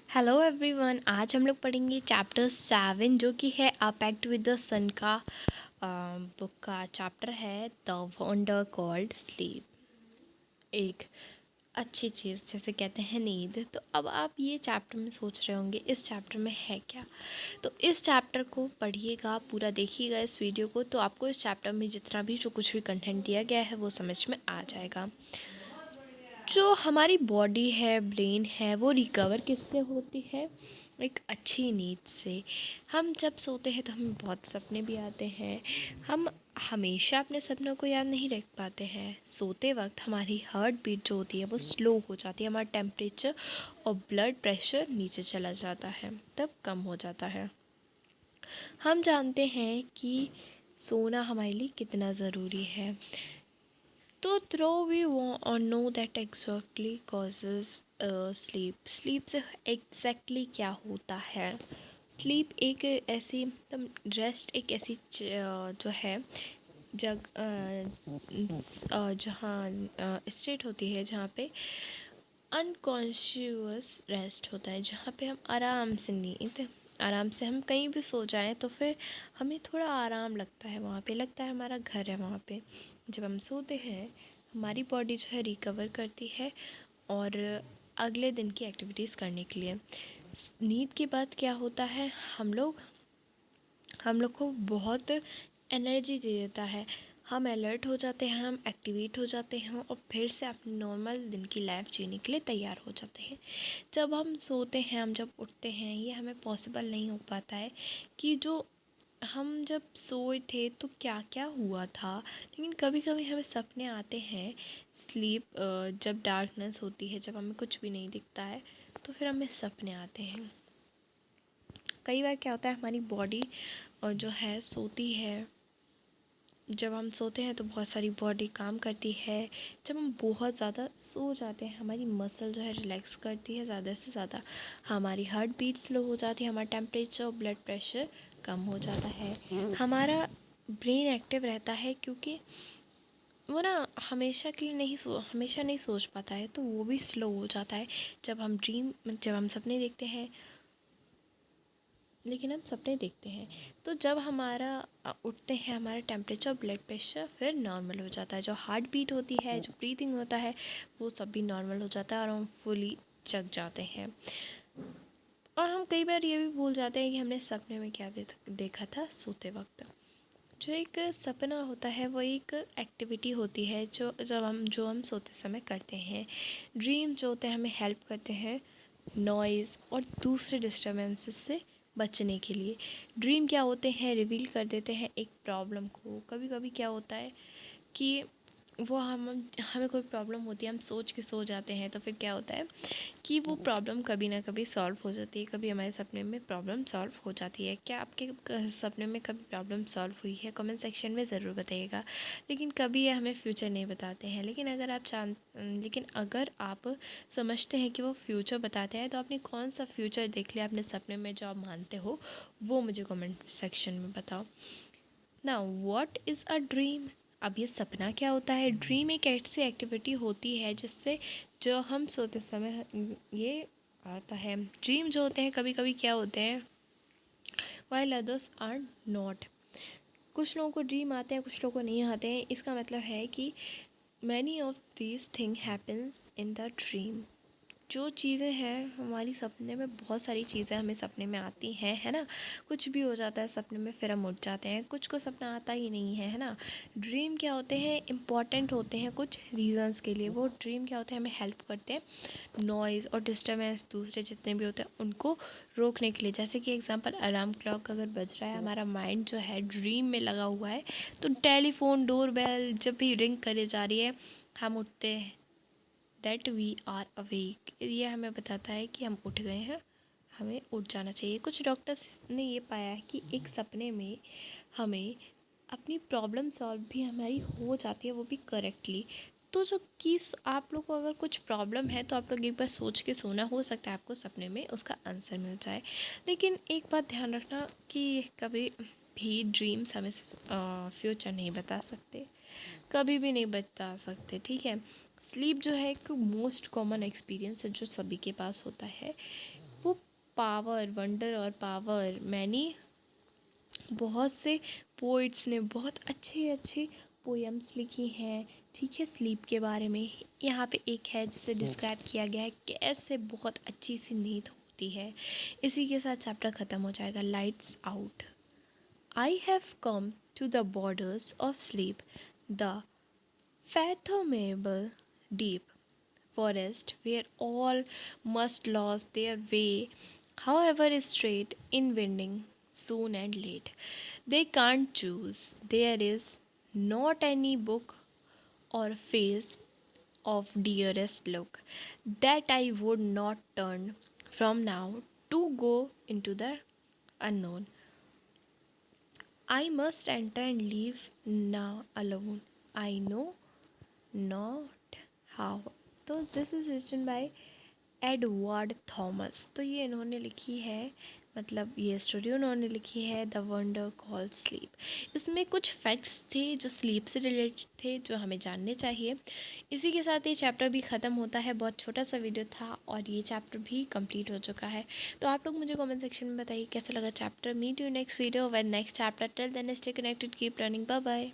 Hello everyone. आज हम लोग पढ़ेंगे चैप्टर 7 जो कि है अ पैक्ट विद द सन का बुक का चैप्टर है द वंडर कॉल्ड स्लीप। एक अच्छी चीज़ जैसे कहते हैं नींद। तो अब आप ये चैप्टर में सोच रहे होंगे इस चैप्टर में है क्या। तो इस चैप्टर को पढ़िएगा, पूरा देखिएगा इस वीडियो को, तो आपको इस चैप्टर में जितना भी जो कुछ भी कंटेंट दिया गया है वो समझ में आ जाएगा। जो हमारी बॉडी है, ब्रेन है, वो रिकवर किससे होती है? एक अच्छी नींद से। हम जब सोते हैं तो हमें बहुत सपने भी आते हैं। हम हमेशा अपने सपनों को याद नहीं रख पाते हैं। सोते वक्त हमारी हार्ट बीट जो होती है वो स्लो हो जाती है, हमारा टेम्परेचर और ब्लड प्रेशर नीचे चला जाता है, तब कम हो जाता है। हम जानते हैं कि सोना हमारे लिए कितना ज़रूरी है। तो through we know that exactly causes sleep से एग्जैक्टली क्या होता है। स्लीप एक ऐसी रेस्ट एक ऐसी जो है जहाँ स्टेट होती है जहाँ पे अनकॉन्शियस रेस्ट होता है, जहाँ पे हम आराम से हम कहीं भी सो जाएं तो फिर हमें थोड़ा आराम लगता है, वहाँ पे लगता है हमारा घर है। वहाँ पे जब हम सोते हैं हमारी बॉडी जो है रिकवर करती है और अगले दिन की एक्टिविटीज़ करने के लिए। नींद के बाद क्या होता है, हम लोग को बहुत एनर्जी दे देता है। हम अलर्ट हो जाते हैं, हम एक्टिवेट हो जाते हैं और फिर से अपने नॉर्मल दिन की लाइफ जीने के लिए तैयार हो जाते हैं। जब हम सोते हैं, हम जब उठते हैं, ये हमें पॉसिबल नहीं हो पाता है कि जो हम जब सोए थे तो क्या क्या हुआ था। लेकिन कभी कभी हमें सपने आते हैं। स्लीप जब डार्कनेस होती है, जब हमें कुछ भी नहीं दिखता है, तो फिर हमें सपने आते हैं। कई बार क्या होता है, हमारी बॉडी जो है सोती है। जब हम सोते हैं तो बहुत सारी बॉडी काम करती है। जब हम बहुत ज़्यादा सो जाते हैं हमारी मसल जो है रिलैक्स करती है ज़्यादा से ज़्यादा, हमारी हार्ट बीट स्लो हो जाती है, हमारा टेम्परेचर और ब्लड प्रेशर कम हो जाता है, हमारा ब्रेन एक्टिव रहता है, क्योंकि वो ना हमेशा नहीं सोच पाता है, तो वो भी स्लो हो जाता है। जब हम सपने देखते हैं, लेकिन हम सपने देखते हैं, तो जब हमारा उठते हैं हमारा टेम्परेचर ब्लड प्रेशर फिर नॉर्मल हो जाता है, जो हार्ट बीट होती है, जो ब्रीथिंग होता है, वो सब भी नॉर्मल हो जाता है और हम फुली जग जाते हैं। और हम कई बार ये भी भूल जाते हैं कि हमने सपने में क्या देखा था सोते वक्त। जो एक सपना होता है वो एक एक्टिविटी होती है जो हम सोते समय करते हैं। ड्रीम जो होते हैं हमें हेल्प करते हैं नॉइज़ और दूसरे डिस्टर्बेंसेस से बचने के लिए। ड्रीम क्या होते हैं, रिवील कर देते हैं एक प्रॉब्लम को। कभी कभी क्या होता है कि वो हमें कोई प्रॉब्लम होती है, हम सोच के सो जाते हैं, तो फिर क्या होता है कि वो प्रॉब्लम कभी ना कभी सॉल्व हो जाती है। कभी हमारे सपने में प्रॉब्लम सॉल्व हो जाती है। क्या आपके सपने में कभी प्रॉब्लम सॉल्व हुई है? कमेंट सेक्शन में ज़रूर बताइएगा। लेकिन कभी ये हमें फ्यूचर नहीं बताते हैं। लेकिन अगर आप समझते हैं कि वो फ्यूचर बताते हैं, तो आपने कौन सा फ्यूचर देख लिया अपने सपने में जो आप मानते हो, वो मुझे कमेंट सेक्शन में बताओ। ना व्हाट इज़ अ ड्रीम? अब ये सपना क्या होता है? ड्रीम एक ऐसी एक्टिविटी होती है जिससे जो हम सोते समय ये आता है। ड्रीम जो होते हैं कभी कभी क्या होते हैं, वाइल अदर्स आर नॉट। कुछ लोगों को ड्रीम आते हैं, कुछ लोगों को नहीं आते हैं। इसका मतलब है कि many of these thing happens in the dream. जो चीज़ें हैं हमारी सपने में, बहुत सारी चीज़ें हमें सपने में आती हैं, है ना। कुछ भी हो जाता है सपने में, फिर हम उठ जाते हैं। कुछ को सपना आता ही नहीं है ना। ड्रीम क्या होते हैं, इम्पॉर्टेंट होते हैं कुछ रीजंस के लिए। वो ड्रीम क्या होते हैं, हमें हेल्प करते हैं नॉइज़ और डिस्टर्बेंस दूसरे जितने भी होते हैं उनको रोकने के लिए। जैसे कि एग्जांपल, अलार्म क्लॉक अगर बज रहा है, हमारा माइंड जो है ड्रीम में लगा हुआ है, तो टेलीफोन डोर बेल जब भी रिंग करे जा रही है, हम उठते हैं, दैट वी आर अवेक। ये हमें बताता है कि हम उठ गए हैं, हमें उठ जाना चाहिए। कुछ डॉक्टर्स ने ये पाया है कि एक सपने में हमें अपनी प्रॉब्लम सॉल्व भी हमारी हो जाती है, वो भी करेक्टली। तो जो कि आप लोग को अगर कुछ प्रॉब्लम है तो आप लोग एक बार सोच के सोना, हो सकता है आपको सपने में उसका आंसर मिल जाए। लेकिन एक बात ध्यान रखना कि कभी भी ड्रीम्स हमें फ्यूचर नहीं बता सकते, कभी भी नहीं बता सकते, ठीक है। स्लीप जो है एक मोस्ट कॉमन एक्सपीरियंस है जो सभी के पास होता है। वो पावर, वंडर और पावर, मैनी बहुत से पोइट्स ने बहुत अच्छे अच्छे पोएम्स लिखी हैं, ठीक है, स्लीप के बारे में। यहाँ पे एक है जिसे डिस्क्राइब किया गया है कैसे बहुत अच्छी सी नींद होती है। इसी के साथ चैप्टर ख़त्म हो जाएगा। Lights out. I have come to the borders of sleep, the fathomable deep forest where all must lose their way, however straight in winding, soon and late. They can't choose. There is not any book or face of dearest look that I would not turn from now to go into the unknown. I must enter and leave now alone. I know not how. तो this is written by Edward Thomas. तो ये इन्होंने लिखी है, मतलब ये story उन्होंने लिखी है द वंडर कॉल्ड स्लीप। इसमें कुछ फैक्ट्स थे जो स्लीप से रिलेटेड थे जो हमें जानने चाहिए। इसी के साथ ये चैप्टर भी ख़त्म होता है। बहुत छोटा सा वीडियो था और ये चैप्टर भी कंप्लीट हो चुका है। तो आप लोग मुझे कमेंट सेक्शन में बताइए कैसा लगा chapter. Meet you next video with next chapter. Till then stay connected, keep running, bye bye.